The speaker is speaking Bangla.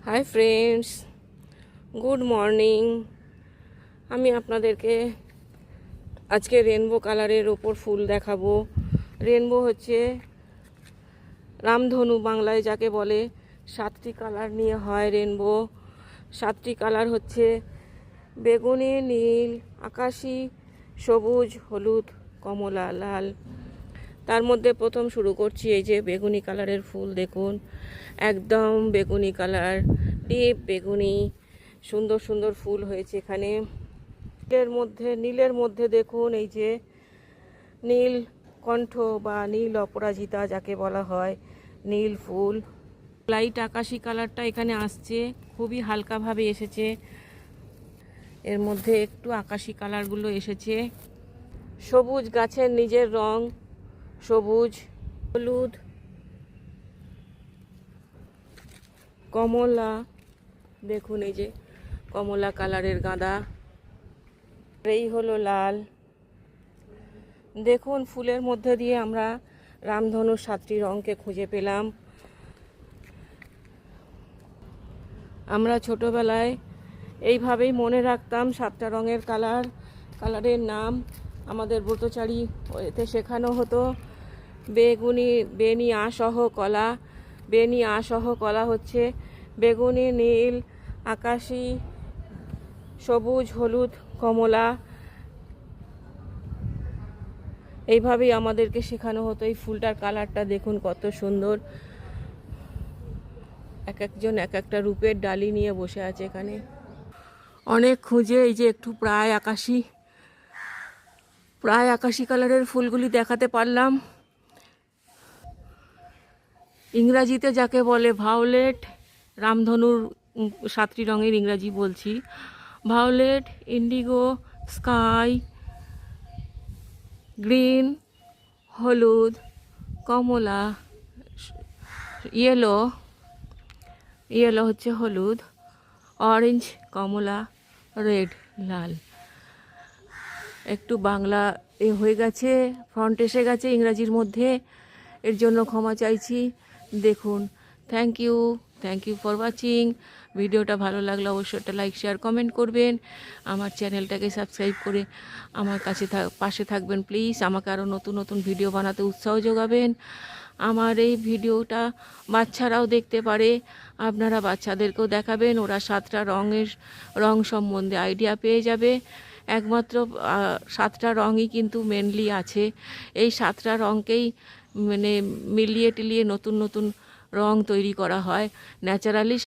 Hi friends, good morning. আমি আপনাদেরকে আজকে রেনবো কালারের ওপর ফুল দেখাবো। রেনবো হচ্ছে রামধনু, বাংলায় যাকে বলে। 7টি কালার নিয়ে হয় রেনবো। 7টি কালার হচ্ছে বেগুনি, নীল, আকাশি, সবুজ, হলুদ, কমলা, লাল। তার মধ্যে প্রথম শুরু করছি এই যে বেগুনি কালারের ফুল। দেখুন, একদম বেগুনি কালার, ডিপ বেগুনি, সুন্দর সুন্দর ফুল হয়েছে এখানে। নীলের মধ্যে দেখুন এই যে নীল কণ্ঠ বা নীল অপরাজিতা যাকে বলা হয়, নীল ফুল। লাইট আকাশি কালারটা এখানে আসছে, খুবই হালকাভাবে এসেছে। এর মধ্যে একটু আকাশি কালারগুলো এসেছে। সবুজ গাছের নিজের রং, সবুজ, হলুদ, কমলা। দেখুন এই যে কমলা কালারের গাঁদা। এই হলো লাল। দেখুন, ফুলের মধ্যে দিয়ে আমরা রামধনুর 7টি রঙকে খুঁজে পেলাম। আমরা ছোটবেলায় এইভাবেই মনে রাখতাম 7টা রঙের কালারের নাম। আমাদের ব্রতচারী এতে শেখানো হতো। বেনি সহ কলা। বেনি সহ কলা হচ্ছে বেগুনি, নীল, আকাশি, সবুজ, হলুদ, কমলা। এইভাবেই আমাদেরকে শেখানো হতো। এই ফুলটার কালারটা দেখুন কত সুন্দর। এক একজন এক একটা রূপের ডালি নিয়ে বসে আছে এখানে। অনেক খুঁজে এই যে একটু প্রায় আকাশি কালারের ফুলগুলি দেখাতে পারলাম। ইংরাজিতে যাকে বলে ভায়োলেট, রামধনুর 7টি রঙের ইংরাজি বলছি। ভায়োলেট, ইন্ডিগো, স্কাই, গ্রিন, হলুদ, কমলা, ইয়েলো হচ্ছে হলুদ, অরেঞ্জ, কমলা, রেড, লাল। একটু বাংলা হয়ে গেছে, ফন্ট এসে গেছে ইংরাজির মধ্যে, এর জন্য ক্ষমা চাইছি। দেখুন, থ্যাংক ইউ ফর ওয়াচিং। ভিডিওটা ভালো লাগলে অবশ্যই একটা লাইক, শেয়ার, কমেন্ট করবেন। আমার চ্যানেলটাকে সাবস্ক্রাইব করে আমার পাশে থাকবেন প্লিজ। আমাকে আরও নতুন নতুন ভিডিও বানাতে উৎসাহ যোগাবেন। আমার এই ভিডিওটা বাচ্চারাও দেখতে পারে, আপনারা বাচ্চাদেরকেও দেখাবেন। ওরা 7টা রং সম্বন্ধে আইডিয়া পেয়ে যাবে। একমাত্র 7টা রঙই কিন্তু মেনলি আছে। এই 7টা রঙকেই মানে মিলিয়ে টিলিয়ে নতুন নতুন রং তৈরি করা হয় ন্যাচারালি।